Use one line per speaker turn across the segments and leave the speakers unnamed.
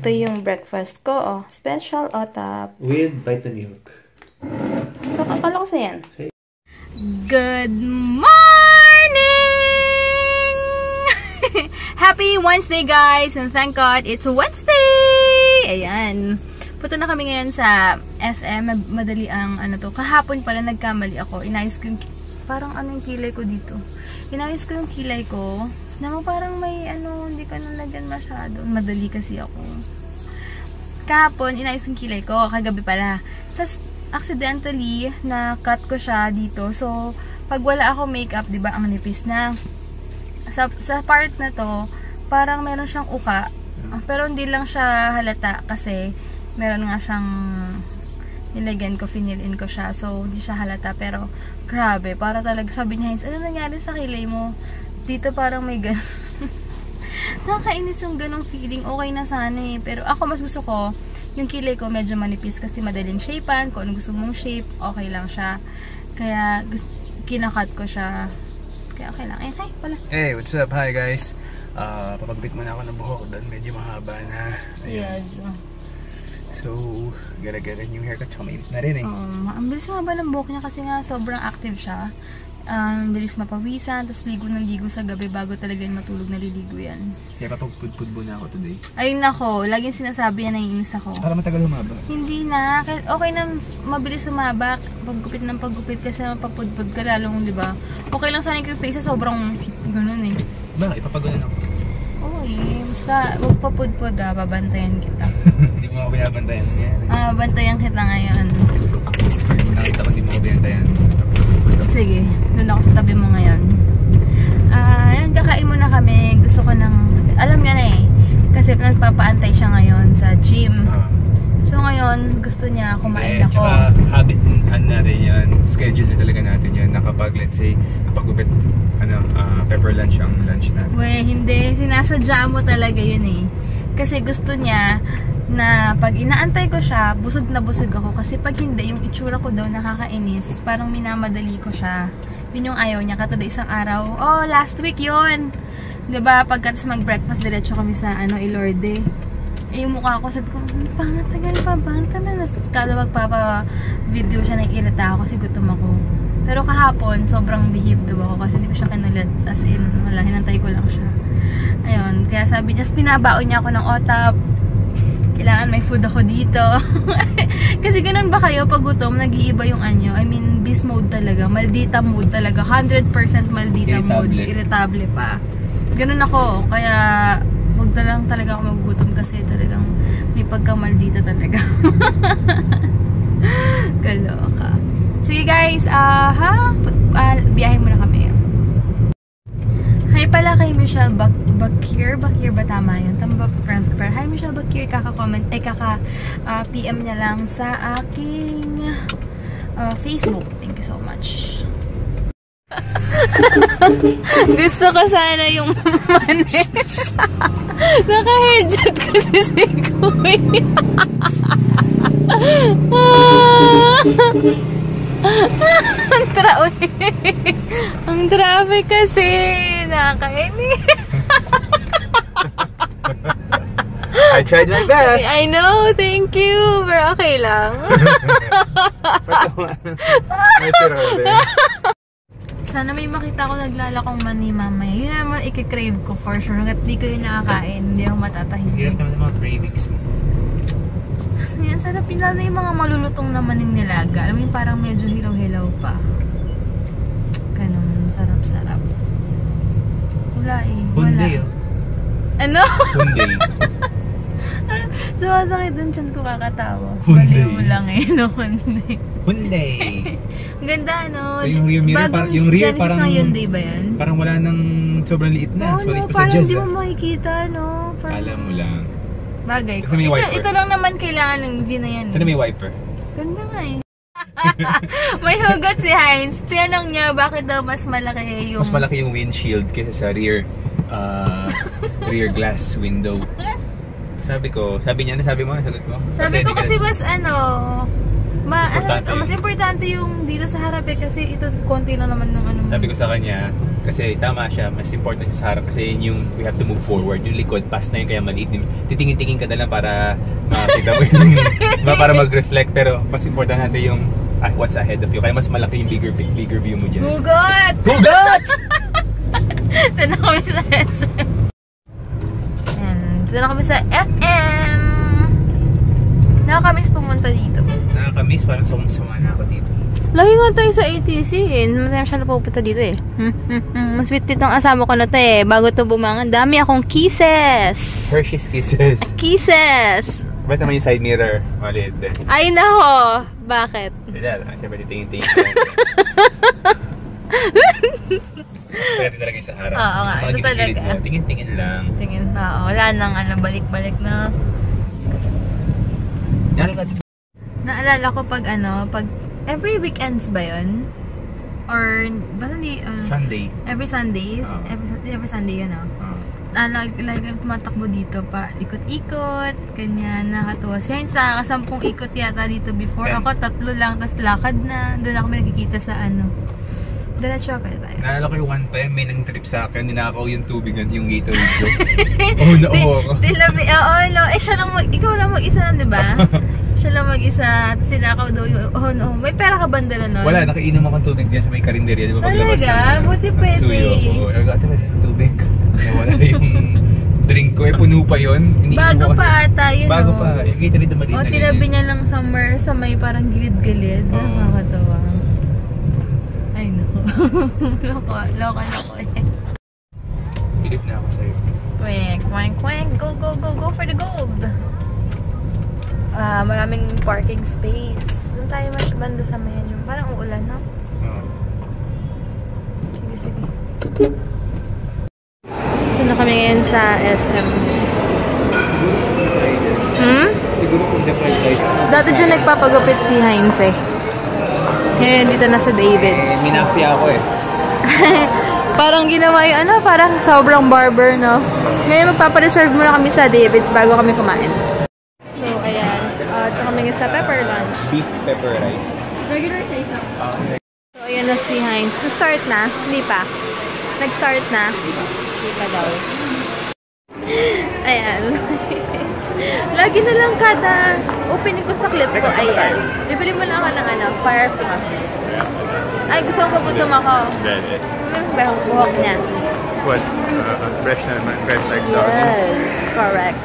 Ito yung breakfast ko, oh. Special OTAP.
With Vitamilk.
So, akala ko sa yan. Good morning! Happy Wednesday, guys! And thank God, it's Wednesday! Ayan. Punta na kami ngayon sa SM. Madali ang ano to. Kahapon pala nagkamali ako. Inayos ko yung... Parang ano yung kilay ko dito. Inayos ko yung kilay ko. Naman parang may ano, hindi ko nalagyan masyado. Madali kasi ako. Kahapon, inayos yung kilay ko. Kagabi pala. Tapos, accidentally, na-cut ko siya dito. So, pag wala ako makeup, diba, ang nipis na. Sa part na to, parang meron siyang uka. Pero hindi lang siya halata kasi meron nga siyang nilagyan ko, finil-in ko siya. So, hindi siya halata. Pero, grabe. Para talaga, sabi niya, ano nangyari sa kilay mo? Dito parang may gano'n. Nakakainis yung ganong feeling. Okay na sana eh. Pero ako mas gusto ko, yung kilay ko medyo manipis kasi madaling shapean. Kung ano gusto mong shape, okay lang siya. Kaya, kinakat ko siya. Kaya okay lang. Eh, hi pala.
Hey, what's up? Hi guys. Papagpit muna ako ng buhok dahil medyo mahaba na. Ayan.
Yes.
So, gotta get a new haircut. So, mainit na rin eh.
Ang bilis mahaba ng buhok niya kasi nga sobrang active siya. Bilis mapawisan, tapos ligo ng ligo sa gabi bago talaga yung matulog, naliligo yan.
Kaya papagpudpud na ako today.
Ayun nako, laging sinasabi yan, naiinis ako.
Para matagal humaba.
Hindi na, okay na mabilis humaba, paggupit ng paggupit kasi mapapudpud ka lalong, di ba? Okay lang sana yung face, sobrang ganun eh.
Bakit? Ipapagulan ako.
Okay, basta huwag papudpud babantayan kita.
Hindi mo ako binabantayan.
Bantayan kita ngayon.
Nakita ko hindi mo ako binabantayan.
Sige, doon ako sa tabi mo ngayon. Ayun, kakain muna kami. Gusto ko ng, alam niya na eh. Kasi nagpapaantay siya ngayon sa gym. So ngayon, gusto niya kumain ako.
Tsaka habit na rin yan. Schedule na talaga natin yan. Na kapag, let's say, pag-upit, pepper lunch ang lunch natin.
We, hindi. Sinasadya mo talaga yun eh. Kasi gusto niya na pag inaantay ko siya, busog na busog ako. Kasi pag hindi, yung itsura ko daw nakakainis. Parang minamadali ko siya. Yun yung ayaw niya. Katulad isang araw, oh, last week yun. Diba, pagkatas mag-breakfast, diretso kami sa, Ilorde. Eh, yung mukha ko, sabi ko, pangat, tagal pa, banta na. Kada magpapa-video siya, nag-irita ako kasi gutom ako. Pero kahapon, sobrang behave daw ako kasi hindi ko siya kinulit. As in, wala, hinantay ko lang siya. Ayun, kaya sabi niya, pinabaon niya ako ng OTAP. Kailangan may food ako dito. Kasi ganun ba kayo pag gutom, nag-iiba yung anyo? I mean, beast mode talaga. Maldita mode talaga. 100% maldita mode. Irritable pa. Ganun ako. Kaya, wag na lang talaga ako magugutom kasi talagang may pagka-maldita talaga. Kaloka. Sige guys, biyahe muna kami. Hi pala kay Michelle Bakir. Bakir ba tama yun? Tama ba friends ko? Hi Michelle Bakir. Kaka-comment, PM niya lang sa aking Facebook. Thank you so much. Gusto ko sana yung manis. Naka-headset kasi si Kuy. Ang traffic kasi. Nakakainis.
I tried my best.
I know, thank you. Pero okay lang. Sana may makita ko naglalakong mani mamaya. Yun naman i-crave ko for sure. Hanggat di ko yun nakakain, hindi ako matatahimik.
Hirap naman ng mga cravings mo.
Yan, sarap yun lang na yung mga malulutong naman ng nilaga. Alam mo yung parang medyo hilaw-hilaw pa. Ganun, sarap-sarap. Wala eh.
Hunday oh.
Ano?
Hunday.
Sumasakit dun dyan ko kakatawa.
Hunday.
Baliw mo lang eh, no? Hunday.
Hunday.
Ang ganda, no?
Yung rear mirror, yung rear parang
na Hyundai ba yan?
Parang wala nang sobrang liit na.
Oo, no, parang hindi mo makikita, no?
Kala mo lang.
Bagay.
Ito
lang naman kailangan ng view na yan.
Ito na may wiper.
Ganda nga eh. May hugot si Heinz. Tinanong niya bakit daw mas malaki yung...
Mas malaki yung windshield kaysa sa rear glass window. Sabi niya, sabi mo, sagot mo?
Sabi ko kasi mas Mas importante yung dito sa harap eh, kasi ito konti lang naman ng ano.
Sabi ko sa kanya, kasi tama siya, mas important yung sa harap kasi yun yung we have to move forward. Yung likod, past na yun, kaya maliit din. Titingin-tingin ka na lang para makita mo yung, para mag-reflect. Pero mas importante yung what's ahead of you. Kaya mas malaki yung bigger view mo dyan.
Hugot!
Hugot!
Ito na kami sa SM. Ito na kami sa FM. Nakakamiss pumunta dito.
Nakakamiss, parang sawang-sawa na ako dito.
Lagi nga tayo sa ATC eh. Masaya siya na pupunta dito eh. Mas sweet ditong asama ko na to eh. Bago to bumangan, dami akong kisses.
Hershey's Kisses.
Kisses.
Ba't naman yung side mirror? Maliit din.
Ay nako. Bakit?
Wala lang. Siyempre tingin-tingin. Pwede talaga yung sa harap.
Oo nga, ito talaga.
Tingin-tingin lang.
Tingin na. Wala nang balik-balik na. Naalala ko pag every weekends ba yun? Or, basta hindi,
Sunday.
Every Sundays? Every Sunday yun, like tumatakbo dito pa, ikot-ikot, ganyan, nakatuwa. Si Heinz nakakasampung ikot yata dito before. Ako, 3 lang, tas lakad na. Doon ako may nakikita sa Diretso pa tayo.
Naalala ko yung one time, may nang trip sa akin, ninakaw yung tubigan, yung Gatorade ko. Oo.
Siya lang ikaw lang mag-isa lang, di ba? Siya lang mag-isa, tapos sinakaw daw yung, may pera ka bandala nun?
Wala, nakainom akong tubig dyan sa may karinderya, di ba?
Talaga? Buti pwede.
Suyo ako. Ate, wala yung tubig. Nawala yung drink ko, puno pa yun.
Bago pa ata, yun.
Bago pa, yung Gatorade na maliit na
tinabi niya lang somewhere sa may parang gilid-gilid. Nakakatawa. Ay, no. Loko eh.
Bilip na ako sa'yo.
Quank. Go for the gold. Maraming parking space. Doon tayo mas banda sa mayan yung parang uulan, no? Sige. Ito na kami ngayon sa SM.
Siguro kung the-fried rice.
Dati dyan nagpapagupit si Heinz eh. Ngayon, dito na sa David's.
Minafia ako eh.
Parang ginawa yung parang sobrang barber, no? Ngayon, magpapareserve muna kami sa David's bago kami kumain. So, ayan. Ito kami sa pepper lunch.
Beef pepper rice.
Regular size na. So, ayan na si Heinz. Nag-start na? Hindi pa. Nag-start na? Hindi pa daw. Ayan. Lagi na lang kada opening ko sa clip ko, ayan. Bibili mo lang ako ng fire floss. Ay, gusto mo magutom ako.
Dede.
May buhok niya.
What? Fresh na naman. Fresh like dog.
Yes, correct.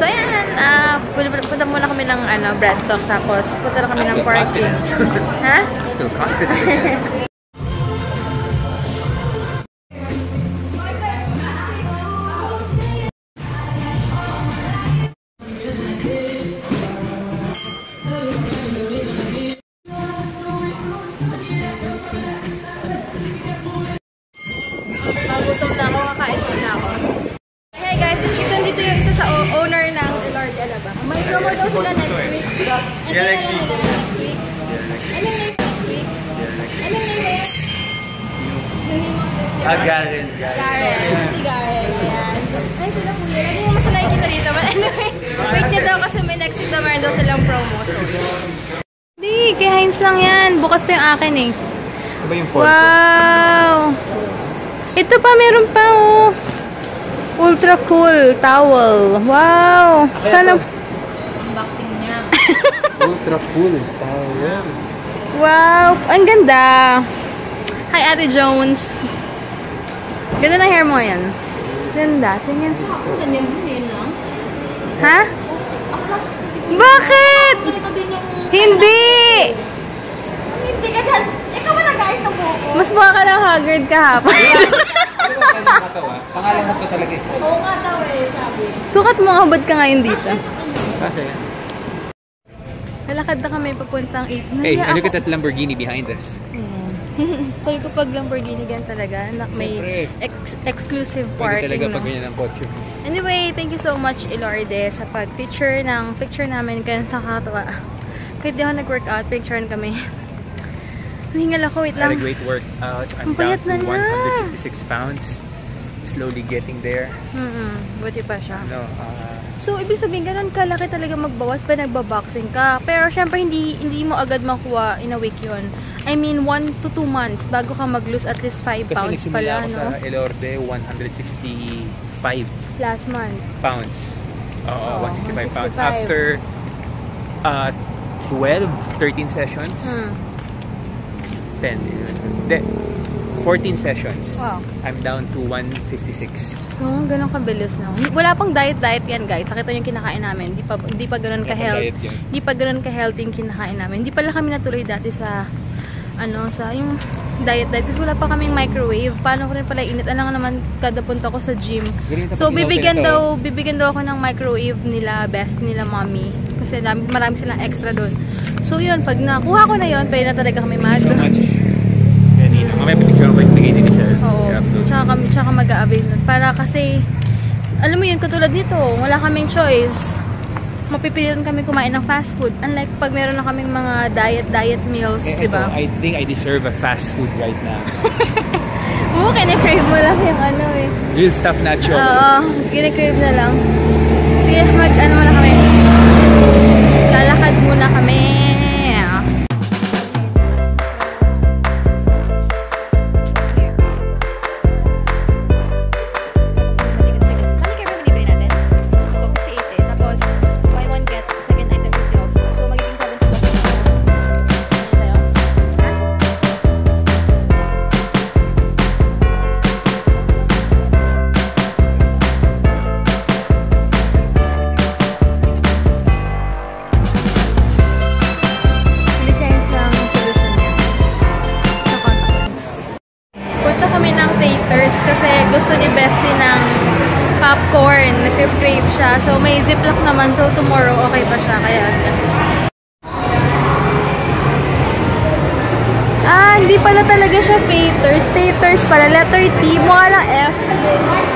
So, ayan. Punta muna kami ng bread talk. Tapos, punta na kami ng parking. Ha?
Feel confident.
Gutom na ako, kakain muna ako. Hey guys, dito yung isa sa owner ng Lord Alaba. May promo daw sila next week.
Yeah, next week.
Anong name next week? Anong name?
Garen.
Si Garen. Ayan. Ay, sila po yun. Hindi mo mas nakikita dito. But anyway, wait niya daw kasi may next week na meron daw silang promo. Hindi, kay Heinz lang yan. Bukas pa yung akin eh.
Ano ba yung pork?
Wow! Ito pa, meron pa oh. Ultra cool towel. Wow! Sana... Unboxing niya.
Ultra cool towel.
Wow! Ang ganda! Hi, Ate Jones. Ganda na hair mo yan. Ganda. Tingnan. Ha? Bakit? Hindi!
Hindi ka dyan. Ikaw ba nag-ayos ng buhok ko?
Mas mukha ka lang haggard kahapon.
Pangalan mo to talaga eh.
Oo nga daw eh, sabi.
Sukat mo nga, ba't ka ngayon dito?
Kasi,
Lalakad na kami papuntang 8.
hey, look at that Lamborghini behind us.
Sabi ko pag Lamborghini gan talaga, may exclusive
Pwede
parking.
talaga
No?
pag ganyan ang kotse.
Anyway, thank you so much, Ilorde, sa pag-picture ng picture namin. Kaya nakakatawa. Kahit di ako nag-workout, picturean kami. Nahingal ako, wait
I had
lang.
a great workout. I'm
Ang
down
payat
to
na
156 pounds. Slowly getting there.
Buti pa siya.
No,
So, ibig sabihin, ganun kalaki talaga magbawas pa nagbaboxing ka. Pero, syempre, hindi mo agad makuha in a week yun. I mean, 1 to 2 months bago ka mag-lose at least 5 pounds pala,
ako
no?
sa Elorde, 165
last month.
pounds. Oo, 165 pounds.
165.
After 13 sessions, 14 sessions,
Wow.
I'm down to 156.
Oo, ganun kabilis na. Wala pang diet yan, guys. Sakita yung kinakain namin. Di pa ganun ka-healthy.
Diet yun.
Di pa ganun ka-healthy yung kinakain namin. Di pala kami natuloy dati sa sa yung diet kasi wala pa kaming microwave. Paano ko rin pala init? Alam nga naman kada punta ko sa gym. So bibigyan daw ako ng microwave nila, best nila mommy. Kasi marami silang extra doon. So yun, pag nakuha ko na yun, pwede na talaga kami mag.
So much. Mamaya pipicture ko yung bigay ni Sir.
Oo. Tsaka mag-a-avail nun. Para kasi, alam mo yun, katulad nito, wala kaming choice. Mapipilitan kami kumain ng fast food. Unlike pag meron na kaming mga diet meals, di ba?
I think I deserve a fast food right now.
Oo, kine-crave mo lang yung
Real stuff nacho.
Oo, kine-crave na lang. Sige, muna kami. Lalakad muna kami. Kasi gusto ni Bestie ng popcorn. Nag-crave siya. So, may ziplock naman. So, tomorrow, okay pa siya. Kaya, hindi pala talaga siya Taters. Taters pala. Letter T. Mukha lang F.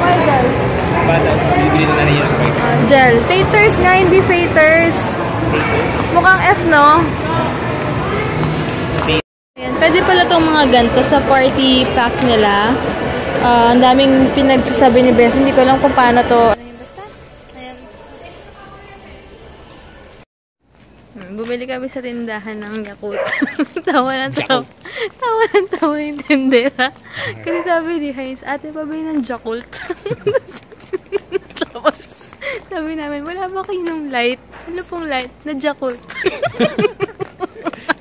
Why gel?
Bibili na rin yan.
Gel. Taters nga, hindi Faters. Mukhang F, no? Ayan. Pwede pala itong mga ganito sa party pack nila. Ang daming pinagsasabi ni Bess. Hindi ko alam kung paano to. Basta. Ayan. Bumili kami sa tindahan ng Yakult. Tawa ng tindera. Kasi sabi ni Heinz, ate, pabili ng Yakult. Tapos, sabi namin, wala ba kayo ng light? Ano pong light? Na Yakult.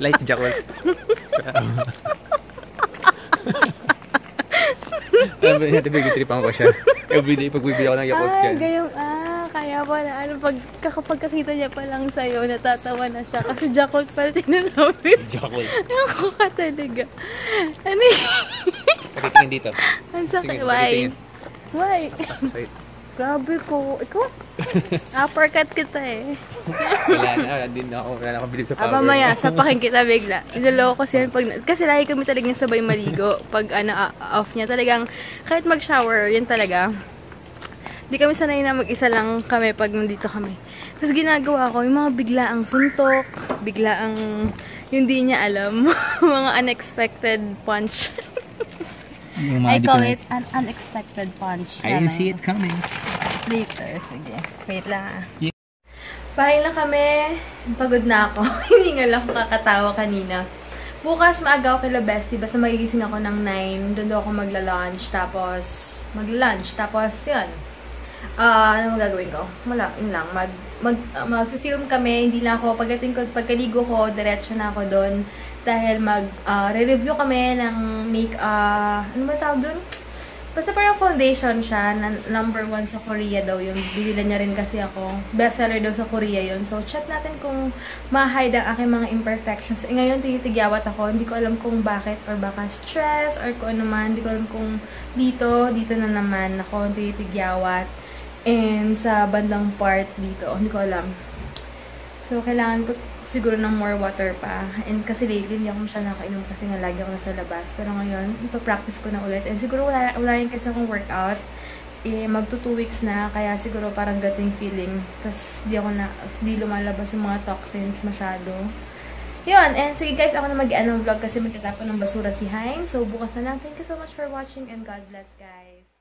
Light Yakult. Natitripan ko siya. Everyday pagbibili ako ng Yakult yan.
Kaya pala. Kapag kakita niya pa lang sa'yo, natatawa na siya. Kasi Yakult pala sinasabi.
Yakult.
Ako ka talaga. Ano yun?
Pakitingin dito.
Ang sakit. Why? Why?
Pasok sa'yo.
Grabe ko. Ikaw? Uppercut kita eh.
Wala na ako bilib sa power.
Mamaya, sapakin kita bigla. Niloloko kasi yan. Kasi lagi kami talagang sabay maligo. Pag off niya, talagang kahit mag-shower, yan talaga. Di kami sanay na mag-isa lang kami pag nandito kami. Tapos ginagawa ko, yung mga biglaang suntok, biglaang yung di niya alam. Mga unexpected punch. I call it an unexpected punch.
I didn't see it coming.
Later, sige. Wait lang Bahay na kami. Pagod na ako. Hindi nga lang ako kakatawa kanina. Bukas maaga ako kila Bestie. Basta magigising ako ng 9. Doon daw ako magla-lunch. Tapos, yun. Ano magagawin ko? Wala, yun lang. Mag-film kami. Hindi na ako, pagkaligo ko, diretso na ako doon. Dahil re-review kami ng ano ba tawag doon? Basta parang foundation siya, na number 1 sa Korea daw yung binila niya rin kasi ako. Bestseller daw sa Korea yun. So, check natin kung ma-hide ang aking mga imperfections. Ngayon, tinitigyawat ako. Hindi ko alam kung bakit or baka stress or kung ano man. Hindi ko alam kung dito na naman ako tinitigyawat. And sa bandang part dito, hindi ko alam. So, kailangan ko siguro ng more water pa. And kasi lately, hindi ako masyadong nakainom kasi nga lagi ako nasa labas. Pero ngayon, ipapractice ko na ulit. And siguro wala rin kasi akong workout. Magto 2 weeks na. Kaya siguro parang gating feeling. Tapos di lumalabas yung mga toxins masyado. Yun. And sige guys, ako na mag-end ng vlog kasi magtatapon ng basura si Heinz. So bukas na lang. Thank you so much for watching and God bless guys.